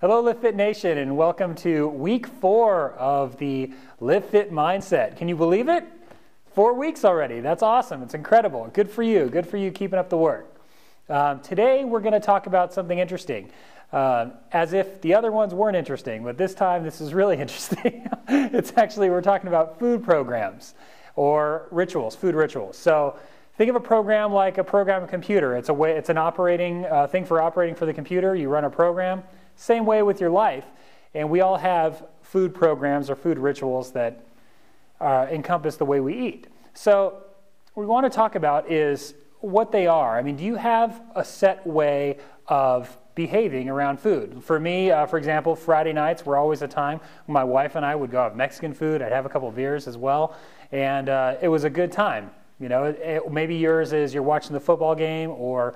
Hello, LiveFit Nation, and welcome to week 4 of the LiveFit Mindset. Can you believe it? 4 weeks already. That's awesome. It's incredible. Good for you. Good for you keeping up the work. Today, we're going to talk about something interesting. As if the other ones weren't interesting, but this time this is really interesting. We're talking about food programs or rituals, food rituals. So think of a program like a program computer. It's an operating thing for operating for the computer. You run a program. Same way with your life, and we all have food programs or food rituals that encompass the way we eat. So what we want to talk about is what they are. I mean, do you have a set way of behaving around food? For me, for example, Friday nights were always a time when my wife and I would go have Mexican food. I'd have a couple of beers as well, and it was a good time. You know, maybe yours is you're watching the football game or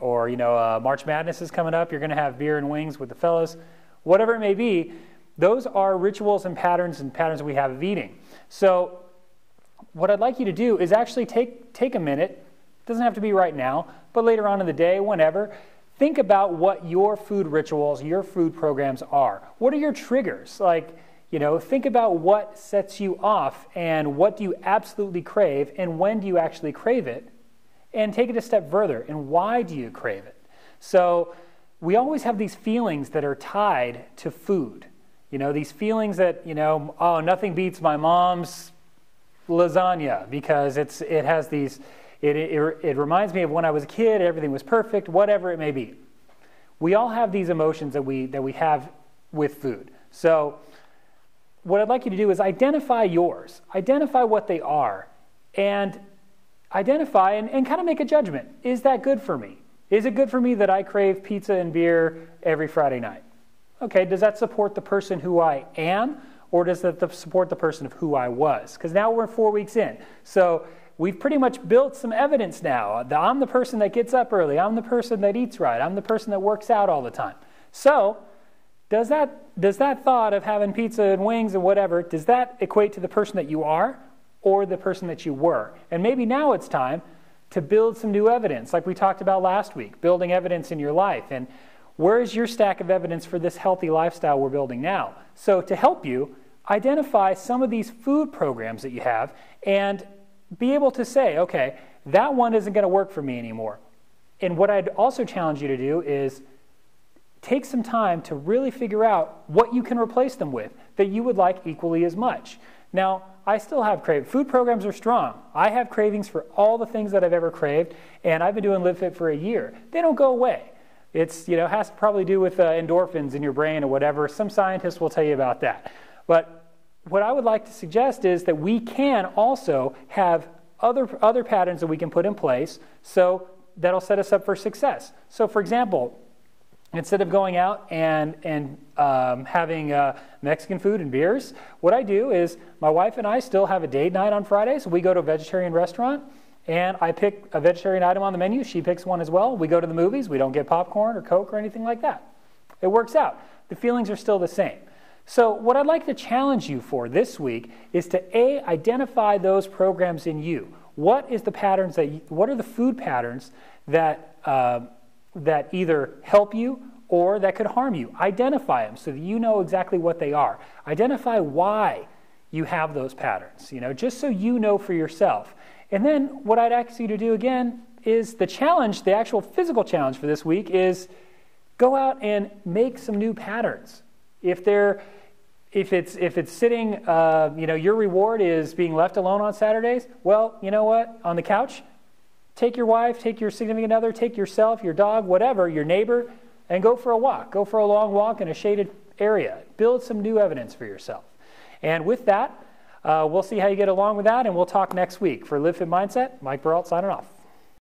March Madness is coming up. You're going to have beer and wings with the fellas. Whatever it may be, those are rituals and patterns we have of eating. So what I'd like you to do is actually take a minute. It doesn't have to be right now, but later on in the day, whenever, think about what your food rituals, your food programs are. What are your triggers? Think about what sets you off and what do you absolutely crave and when do you actually crave it? And take it a step further. And why do you crave it? So we always have these feelings that are tied to food. These feelings that, nothing beats my mom's lasagna because it reminds me of when I was a kid, everything was perfect, whatever it may be. We all have these emotions that we have with food. So what I'd like you to do is identify yours. Identify what they are. And identify and kind of make a judgment. Is that good for me? Is it good for me that I crave pizza and beer every Friday night? Okay, does that support the person who I am, or does that support the person of who I was? Because now we're 4 weeks in. So we've pretty much built some evidence now. I'm the person that gets up early. I'm the person that eats right. I'm the person that works out all the time. So does that thought of having pizza and wings and whatever, does that equate to the person that you are? Or the person that you were. And maybe now it's time to build some new evidence, like we talked about last week, building evidence in your life. And where is your stack of evidence for this healthy lifestyle we're building now? So to help you, identify some of these food programs that you have and be able to say, okay, that one isn't going to work for me anymore. And what I'd also challenge you to do is take some time to really figure out what you can replace them with that you would like equally as much. Now, I still have cravings. Food programs are strong. I have cravings for all the things that I've ever craved, and I've been doing LiveFit for a year. They don't go away. It's, has to probably do with endorphins in your brain or whatever. Some scientists will tell you about that. But what I would like to suggest is that we can also have other patterns that we can put in place so that'll set us up for success. So, for example, instead of going out and having Mexican food and beers, what I do is my wife and I still have a date night on Fridays. We go to a vegetarian restaurant, and I pick a vegetarian item on the menu. She picks one as well. We go to the movies. We don't get popcorn or Coke or anything like that. It works out. The feelings are still the same. So what I'd like to challenge you for this week is to identify those programs in you. What are the food patterns that either help you or that could harm you? Identify them so that you know exactly what they are. Identify why you have those patterns, just so you know for yourself. And then what I'd ask you to do again is the actual physical challenge for this week is go out and make some new patterns. If it's sitting, your reward is being left alone on Saturdays, well, you know what? On the couch, take your wife, take your significant other, take yourself, your dog, whatever, your neighbor, and go for a walk. Go for a long walk in a shaded area. Build some new evidence for yourself. And with that, we'll see how you get along with that, and we'll talk next week. For LiveFit Mindset, Mike Peralt signing off.